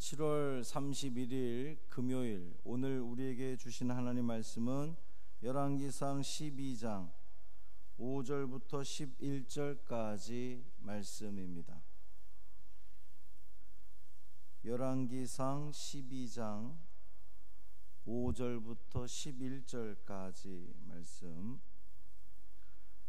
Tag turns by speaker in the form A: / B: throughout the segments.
A: 7월 31일 금요일, 오늘 우리에게 주신 하나님 말씀은 열왕기상 12장 5절부터 11절까지 말씀입니다. 열왕기상 12장 5절부터 11절까지 말씀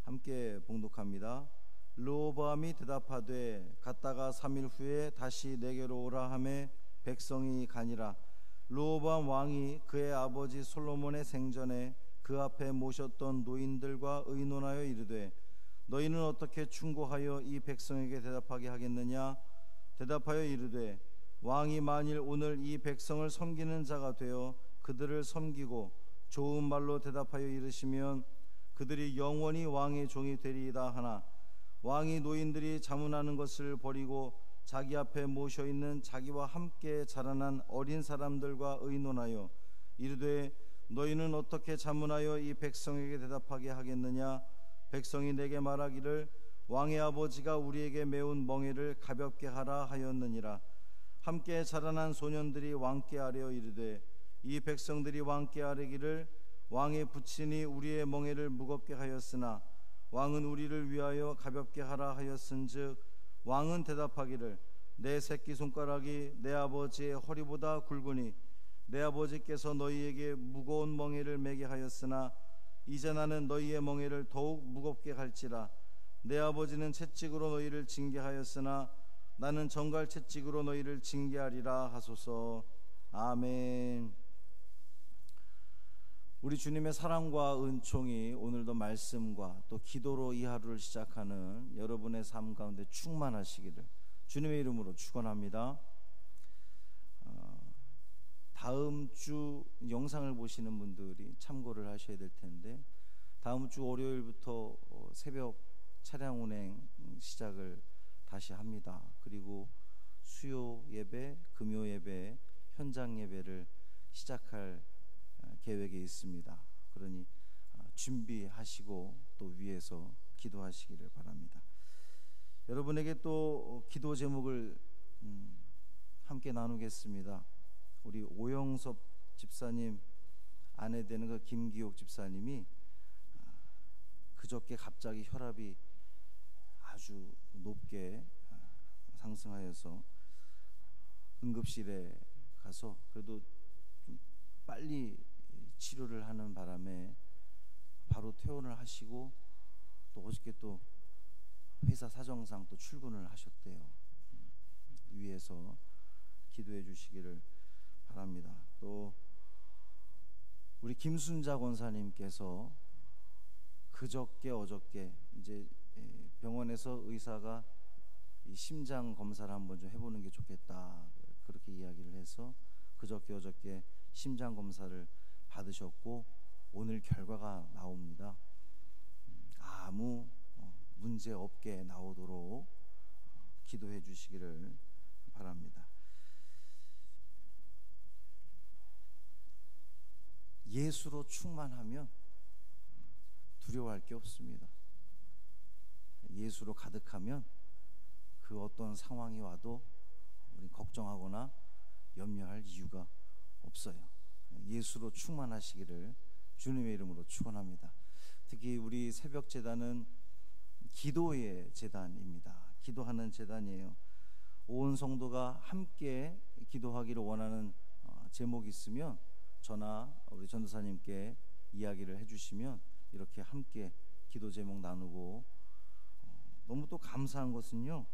A: 함께 봉독합니다. 르호보암이 대답하되 갔다가 3일 후에 다시 내게로 오라 하매 백성이 가니라. 르호보암 왕이 그의 아버지 솔로몬의 생전에 그 앞에 모셨던 노인들과 의논하여 이르되 너희는 어떻게 충고하여 이 백성에게 대답하게 하겠느냐. 대답하여 이르되 왕이 만일 오늘 이 백성을 섬기는 자가 되어 그들을 섬기고 좋은 말로 대답하여 이르시면 그들이 영원히 왕의 종이 되리이다 하나 왕이 노인들이 자문하는 것을 버리고 자기 앞에 모셔 있는 자기와 함께 자라난 어린 사람들과 의논하여 이르되 너희는 어떻게 자문하여 이 백성에게 대답하게 하겠느냐. 백성이 내게 말하기를 왕의 아버지가 우리에게 메운 멍에를 가볍게 하라 하였느니라. 함께 자라난 소년들이 왕께 아뢰어 이르되 이 백성들이 왕께 아뢰기를 왕의 부친이 우리의 멍에를 무겁게 하였으나 왕은 우리를 위하여 가볍게 하라 하였은즉 왕은 대답하기를 내 새끼손가락이 내 아버지의 허리보다 굵으니 내 아버지께서 너희에게 무거운 멍에를 매게 하였으나 이제 나는 너희의 멍에를 더욱 무겁게 할지라. 내 아버지는 채찍으로 너희를 징계하였으나 나는 정갈 채찍으로 너희를 징계하리라 하소서. 아멘. 우리 주님의 사랑과 은총이 오늘도 말씀과 또 기도로 이 하루를 시작하는 여러분의 삶 가운데 충만하시기를 주님의 이름으로 축원합니다. 다음 주 영상을 보시는 분들이 참고를 하셔야 될 텐데 다음 주 월요일부터 새벽 차량 운행 시작을 다시 합니다. 그리고 수요 예배, 금요 예배, 현장 예배를 시작할 계획에 있습니다. 그러니 준비하시고 또 위에서 기도하시기를 바랍니다. 여러분에게 또 기도 제목을 함께 나누겠습니다. 우리 오영섭 집사님 아내 되는 그 김기옥 집사님이 그저께 갑자기 혈압이 아주 높게 상승하여서 응급실에 가서 그래도 좀 빨리 치료를 하는 바람에 바로 퇴원을 하시고 또 어저께 또 회사 사정상 또 출근을 하셨대요. 위에서 기도해 주시기를 바랍니다. 또 우리 김순자 권사님께서 그저께 어저께 이제 병원에서 의사가 이 심장 검사를 한번 좀 해보는 게 좋겠다 그렇게 이야기를 해서 그저께 어저께 심장 검사를 받으셨고 오늘 결과가 나옵니다. 아무 문제 없게 나오도록 기도해 주시기를 바랍니다. 예수로 충만하면 두려워할 게 없습니다. 예수로 가득하면 그 어떤 상황이 와도 우리 걱정하거나 염려할 이유가 없어요. 예수로 충만하시기를 주님의 이름으로 축원합니다. 특히 우리 새벽 제단은 기도의 제단입니다. 기도하는 제단이에요. 온 성도가 함께 기도하기를 원하는 제목이 있으면 저나 우리 전도사님께 이야기를 해주시면 이렇게 함께 기도 제목 나누고 너무 또 감사한 것은요,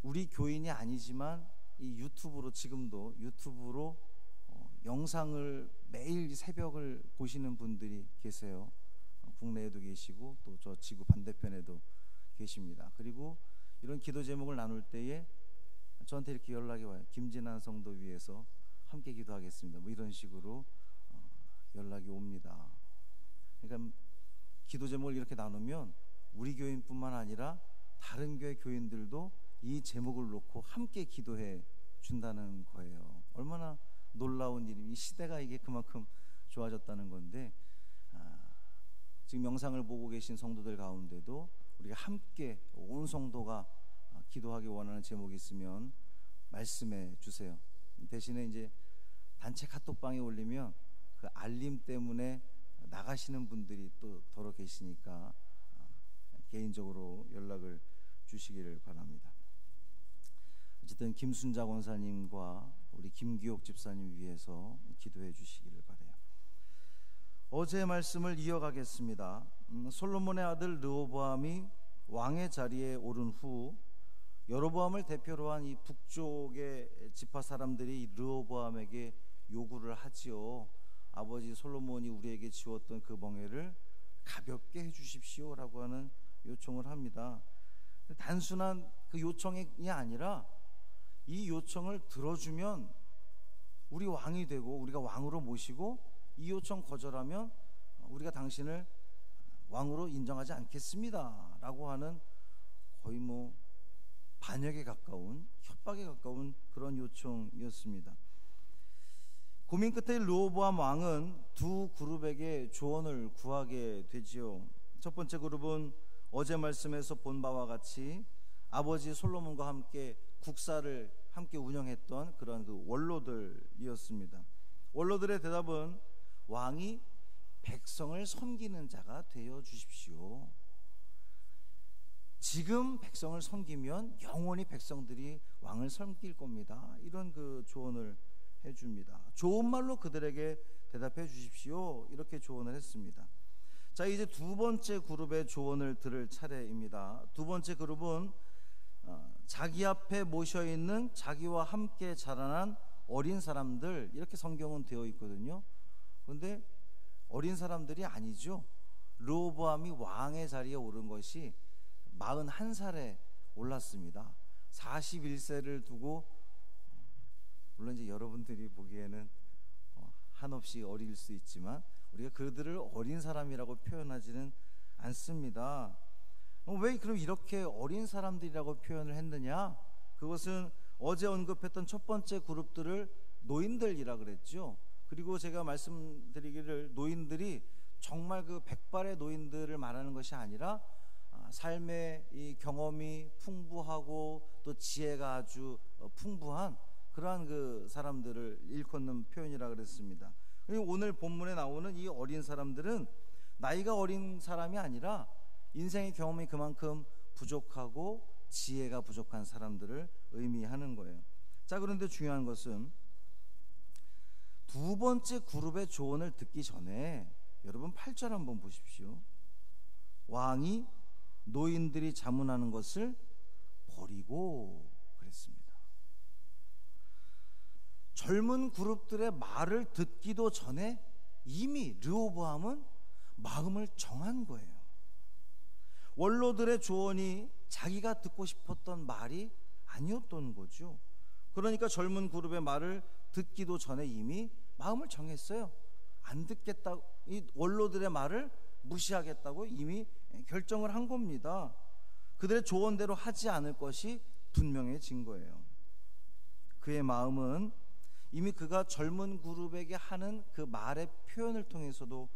A: 우리 교인이 아니지만 이 유튜브로 지금도 유튜브로 영상을 매일 새벽을 보시는 분들이 계세요. 국내에도 계시고 또 저 지구 반대편에도 계십니다. 그리고 이런 기도 제목을 나눌 때에 저한테 이렇게 연락이 와요. 김진환 성도 위해서 함께 기도하겠습니다. 뭐 이런 식으로 연락이 옵니다. 그러니까 기도 제목을 이렇게 나누면 우리 교인뿐만 아니라 다른 교회 교인들도 이 제목을 놓고 함께 기도해 준다는 거예요. 얼마나 놀라운 일이, 이 시대가 이게 그만큼 좋아졌다는 건데, 지금 영상을 보고 계신 성도들 가운데도 우리가 함께 온 성도가 기도하기 원하는 제목이 있으면 말씀해 주세요. 대신에 이제 단체 카톡방에 올리면 그 알림 때문에 나가시는 분들이 또 더러 계시니까 개인적으로 연락을 주시기를 바랍니다. 어쨌든 김순자 권사님과 우리 김기옥 집사님 위해서 기도해 주시기를 바라요. 어제 말씀을 이어가겠습니다. 솔로몬의 아들 르호보암이 왕의 자리에 오른 후 여로보암을 대표로 한 이 북쪽의 지파 사람들이 르호보암에게 요구를 하지요. 아버지 솔로몬이 우리에게 지었던 그 멍에를 가볍게 해주십시오라고 하는 요청을 합니다. 단순한 그 요청이 아니라 이 요청을 들어주면 우리 왕이 되고 우리가 왕으로 모시고, 이 요청 거절하면 우리가 당신을 왕으로 인정하지 않겠습니다 라고 하는 거의 뭐 반역에 가까운, 협박에 가까운 그런 요청이었습니다. 고민 끝에 르호보암 왕은 두 그룹에게 조언을 구하게 되지요. 첫 번째 그룹은 어제 말씀에서 본 바와 같이 아버지 솔로몬과 함께 국사를 함께 운영했던 그런 그 원로들이었습니다. 원로들의 대답은 왕이 백성을 섬기는 자가 되어 주십시오. 지금 백성을 섬기면 영원히 백성들이 왕을 섬길 겁니다. 이런 그 조언을 해줍니다. 좋은 말로 그들에게 대답해 주십시오. 이렇게 조언을 했습니다. 자, 이제 두 번째 그룹의 조언을 들을 차례입니다. 두 번째 그룹은 자기 앞에 모셔있는 자기와 함께 자라난 어린 사람들, 이렇게 성경은 되어 있거든요. 그런데 어린 사람들이 아니죠. 르호보암이 왕의 자리에 오른 것이 41살에 올랐습니다. 41세를 두고, 물론 이제 여러분들이 보기에는 한없이 어릴 수 있지만 우리가 그들을 어린 사람이라고 표현하지는 않습니다. 왜 그럼 이렇게 어린 사람들이라고 표현을 했느냐? 그것은 어제 언급했던 첫 번째 그룹들을 노인들이라 그랬죠. 그리고 제가 말씀드리기를, 노인들이 정말 그 백발의 노인들을 말하는 것이 아니라 삶의 이 경험이 풍부하고 또 지혜가 아주 풍부한 그러한 그 사람들을 일컫는 표현이라 그랬습니다. 오늘 본문에 나오는 이 어린 사람들은 나이가 어린 사람이 아니라 인생의 경험이 그만큼 부족하고 지혜가 부족한 사람들을 의미하는 거예요. 자, 그런데 중요한 것은 두 번째 그룹의 조언을 듣기 전에 여러분 8절 한번 보십시오. 왕이 노인들이 자문하는 것을 버리고 그랬습니다. 젊은 그룹들의 말을 듣기도 전에 이미 르호보암은 마음을 정한 거예요. 원로들의 조언이 자기가 듣고 싶었던 말이 아니었던 거죠. 그러니까 젊은 그룹의 말을 듣기도 전에 이미 마음을 정했어요. 안 듣겠다, 이 원로들의 말을 무시하겠다고 이미 결정을 한 겁니다. 그들의 조언대로 하지 않을 것이 분명해진 거예요. 그의 마음은 이미 그가 젊은 그룹에게 하는 그 말의 표현을 통해서도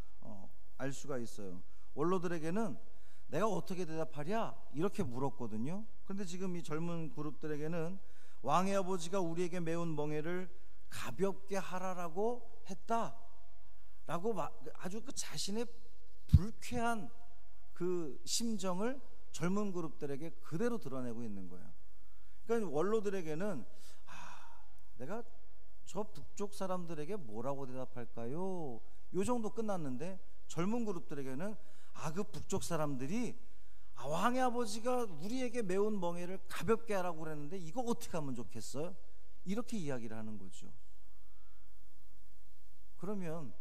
A: 알 수가 있어요. 원로들에게는 내가 어떻게 대답하랴? 이렇게 물었거든요. 그런데 지금 이 젊은 그룹들에게는 왕의 아버지가 우리에게 메운 멍에를 가볍게 하라라고 했다라고 아주 그 자신의 불쾌한 그 심정을 젊은 그룹들에게 그대로 드러내고 있는 거예요. 그러니까 원로들에게는 내가 저 북쪽 사람들에게 뭐라고 대답할까요? 요 정도 끝났는데 젊은 그룹들에게는 그 북쪽 사람들이 왕의 아버지가 우리에게 메운 멍에를 가볍게 하라고 그랬는데 이거 어떻게 하면 좋겠어요? 이렇게 이야기를 하는 거죠. 그러면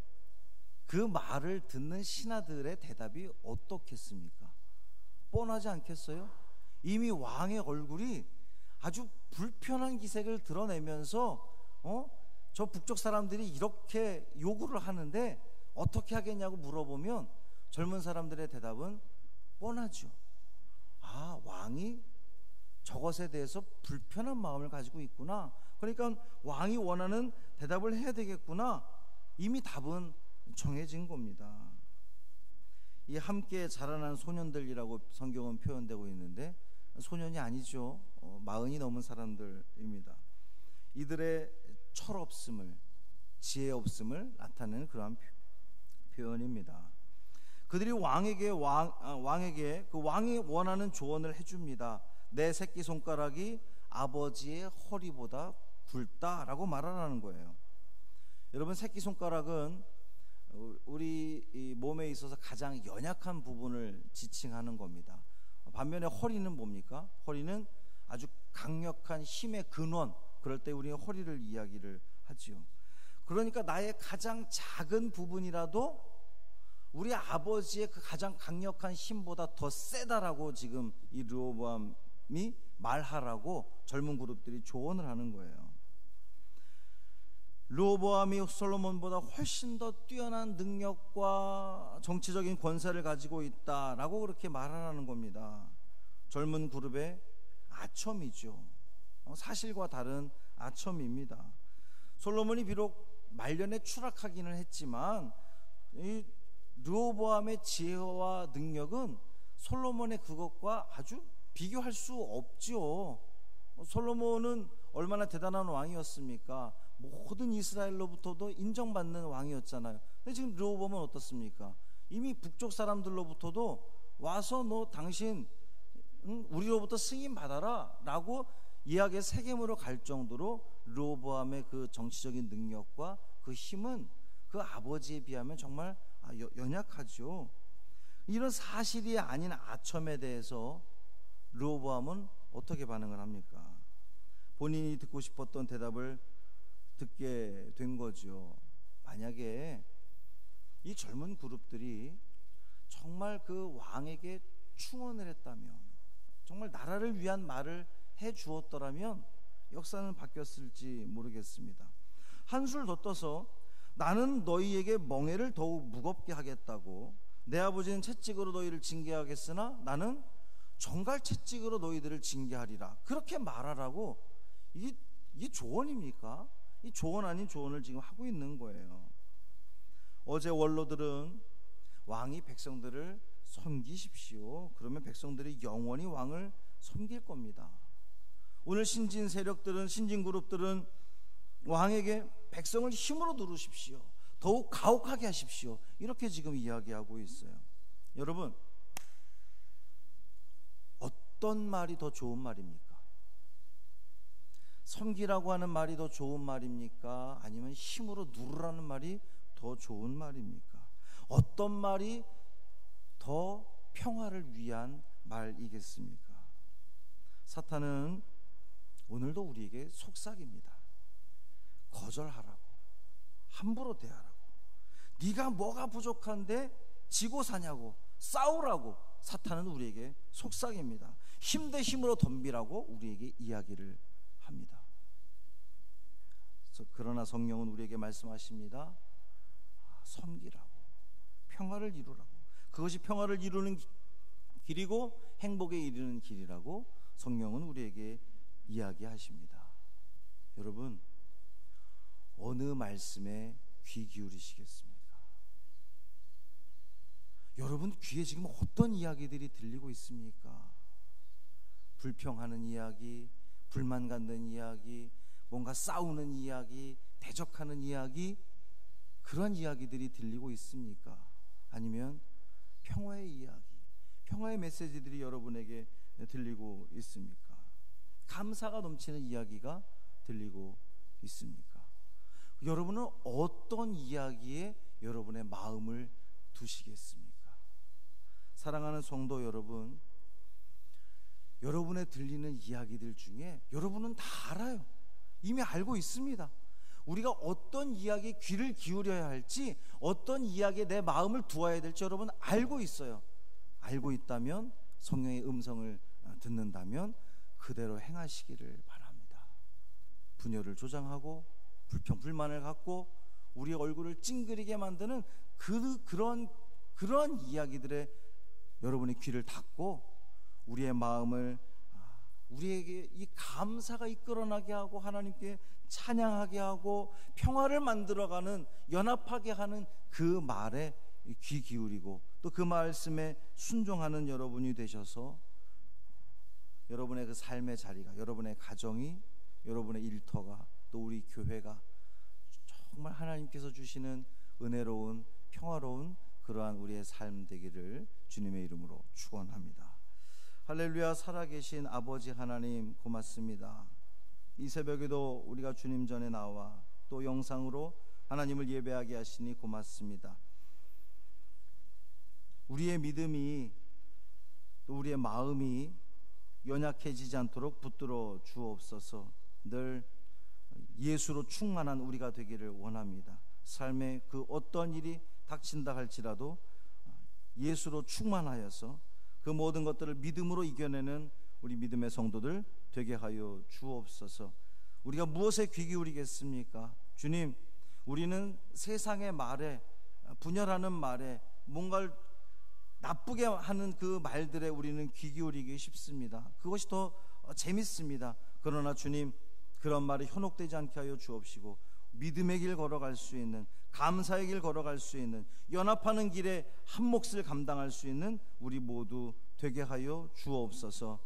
A: 그 말을 듣는 신하들의 대답이 어떻겠습니까? 뻔하지 않겠어요? 이미 왕의 얼굴이 아주 불편한 기색을 드러내면서 저 북쪽 사람들이 이렇게 요구를 하는데 어떻게 하겠냐고 물어보면 젊은 사람들의 대답은 뻔하죠. 왕이 저것에 대해서 불편한 마음을 가지고 있구나. 그러니까 왕이 원하는 대답을 해야 되겠구나. 이미 답은 정해진 겁니다. 이 함께 자라난 소년들이라고 성경은 표현되고 있는데 소년이 아니죠. 40이 넘은 사람들입니다. 이들의 철없음을, 지혜 없음을 나타내는 그러한 표현입니다. 그들이 왕에게 그 왕이 원하는 조언을 해줍니다. 내 새끼손가락이 아버지의 허리보다 굵다라고 말하라는 거예요. 여러분, 새끼손가락은 우리 이 몸에 있어서 가장 연약한 부분을 지칭하는 겁니다. 반면에 허리는 뭡니까? 허리는 아주 강력한 힘의 근원, 그럴 때 우리는 허리를 이야기를 하지요. 그러니까 나의 가장 작은 부분이라도 우리 아버지의 그 가장 강력한 힘보다 더 세다라고 지금 이 르호보암이 말하라고 젊은 그룹들이 조언을 하는 거예요. 르호보암이 솔로몬보다 훨씬 더 뛰어난 능력과 정치적인 권세를 가지고 있다라고 그렇게 말하라는 겁니다. 젊은 그룹의 아첨이죠. 사실과 다른 아첨입니다. 솔로몬이 비록 말년에 추락하기는 했지만 이 르호보암의 지혜와 능력은 솔로몬의 그것과 아주 비교할 수 없죠. 솔로몬은 얼마나 대단한 왕이었습니까? 모든 이스라엘로부터도 인정받는 왕이었잖아요. 근데 지금 르호보암은 어떻습니까? 이미 북쪽 사람들로부터도 와서 너 당신 우리로부터 승인 받아라 라고 이야기의 세겜으로 갈 정도로 르호보암의 그 정치적인 능력과 그 힘은 그 아버지에 비하면 정말 연약하죠. 이런 사실이 아닌 아첨에 대해서 르호보암은 어떻게 반응을 합니까? 본인이 듣고 싶었던 대답을 듣게 된 거죠. 만약에 이 젊은 그룹들이 정말 그 왕에게 충원을 했다면, 정말 나라를 위한 말을 해 주었더라면 역사는 바뀌었을지 모르겠습니다. 한술 더 떠서 나는 너희에게 멍에를 더욱 무겁게 하겠다고, 내 아버지는 채찍으로 너희를 징계하겠으나 나는 정갈 채찍으로 너희들을 징계하리라, 그렇게 말하라고. 이게 조언입니까? 이 조언 아닌 조언을 지금 하고 있는 거예요. 어제 원로들은 왕이 백성들을 섬기십시오, 그러면 백성들이 영원히 왕을 섬길 겁니다. 오늘 신진 세력들은, 신진 그룹들은 왕에게 백성을 힘으로 누르십시오, 더욱 가혹하게 하십시오, 이렇게 지금 이야기하고 있어요. 여러분, 어떤 말이 더 좋은 말입니까? 섬기라고 하는 말이 더 좋은 말입니까? 아니면 힘으로 누르라는 말이 더 좋은 말입니까? 어떤 말이 더 평화를 위한 말이겠습니까? 사탄은 오늘도 우리에게 속삭입니다. 거절하라고, 함부로 대하라고, 네가 뭐가 부족한데 지고 사냐고, 싸우라고 사탄은 우리에게 속삭입니다. 힘 대 힘으로 덤비라고 우리에게 이야기를 합니다. 그러나 성령은 우리에게 말씀하십니다. 섬기라고, 평화를 이루라고, 그것이 평화를 이루는 길이고 행복에 이르는 길이라고 성령은 우리에게 이야기하십니다. 여러분, 어느 말씀에 귀 기울이시겠습니까? 여러분 귀에 지금 어떤 이야기들이 들리고 있습니까? 불평하는 이야기, 불만 갖는 이야기, 뭔가 싸우는 이야기, 대적하는 이야기, 그런 이야기들이 들리고 있습니까? 아니면 평화의 이야기, 평화의 메시지들이 여러분에게 들리고 있습니까? 감사가 넘치는 이야기가 들리고 있습니까? 여러분은 어떤 이야기에 여러분의 마음을 두시겠습니까? 사랑하는 성도 여러분, 여러분의 들리는 이야기들 중에 여러분은 다 알아요. 이미 알고 있습니다. 우리가 어떤 이야기에 귀를 기울여야 할지, 어떤 이야기에 내 마음을 두어야 될지 여러분 알고 있어요. 알고 있다면, 성령의 음성을 듣는다면 그대로 행하시기를 바랍니다. 분열을 조장하고 불평 불만을 갖고 우리의 얼굴을 찡그리게 만드는 그런 이야기들에 여러분의 귀를 닫고 우리의 마음을 우리에게 이 감사가 이끌어나게 하고 하나님께 찬양하게 하고 평화를 만들어가는, 연합하게 하는 그 말에 귀 기울이고 또 그 말씀에 순종하는 여러분이 되셔서 여러분의 그 삶의 자리가, 여러분의 가정이, 여러분의 일터가 우리 교회가 정말 하나님께서 주시는 은혜로운 평화로운 그러한 우리의 삶 되기를 주님의 이름으로 축원합니다. 할렐루야. 살아계신 아버지 하나님 고맙습니다. 이 새벽에도 우리가 주님 전에 나와 또 영상으로 하나님을 예배하게 하시니 고맙습니다. 우리의 믿음이 또 우리의 마음이 연약해지지 않도록 붙들어 주옵소서. 늘 예수로 충만한 우리가 되기를 원합니다. 삶에 그 어떤 일이 닥친다 할지라도 예수로 충만하여서 그 모든 것들을 믿음으로 이겨내는 우리 믿음의 성도들 되게 하여 주옵소서. 우리가 무엇에 귀 기울이겠습니까? 주님, 우리는 세상의 말에, 분열하는 말에, 뭔가를 나쁘게 하는 그 말들에 우리는 귀 기울이기 쉽습니다. 그것이 더 재밌습니다. 그러나 주님, 그런 말이 현혹되지 않게 하여 주옵시고 믿음의 길 걸어갈 수 있는, 감사의 길 걸어갈 수 있는, 연합하는 길에 한 몫을 감당할 수 있는 우리 모두 되게 하여 주옵소서.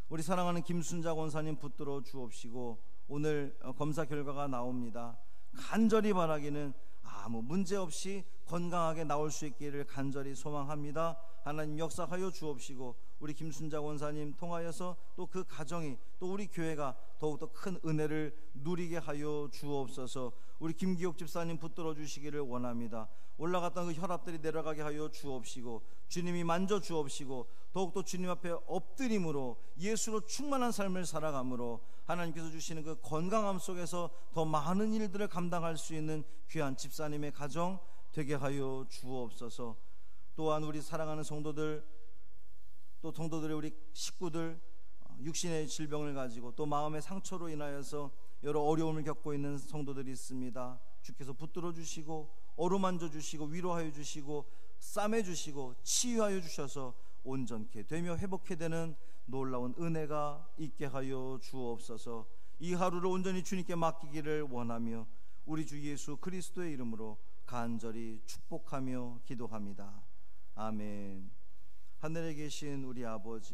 A: 우리 사랑하는 김순자 권사님 붙들어 주옵시고 오늘 검사 결과가 나옵니다. 간절히 바라기는 아무 문제 없이 건강하게 나올 수 있기를 간절히 소망합니다. 하나님 역사하여 주옵시고 우리 김순자 권사님 통하여서 또 그 가정이 또 우리 교회가 더욱더 큰 은혜를 누리게 하여 주옵소서. 우리 김기옥 집사님 붙들어 주시기를 원합니다. 올라갔던 그 혈압들이 내려가게 하여 주옵시고 주님이 만져 주옵시고 더욱더 주님 앞에 엎드림으로 예수로 충만한 삶을 살아감으로 하나님께서 주시는 그 건강함 속에서 더 많은 일들을 감당할 수 있는 귀한 집사님의 가정 되게 하여 주옵소서. 또한 우리 사랑하는 성도들, 또 성도들의 우리 식구들, 육신의 질병을 가지고 또 마음의 상처로 인하여서 여러 어려움을 겪고 있는 성도들이 있습니다. 주께서 붙들어 주시고 어루만져 주시고 위로하여 주시고 싸매 주시고 치유하여 주셔서 온전케 되며 회복케 되는 놀라운 은혜가 있게 하여 주옵소서. 이 하루를 온전히 주님께 맡기기를 원하며 우리 주 예수 그리스도의 이름으로 간절히 축복하며 기도합니다. 아멘. 하늘에 계신 우리 아버지,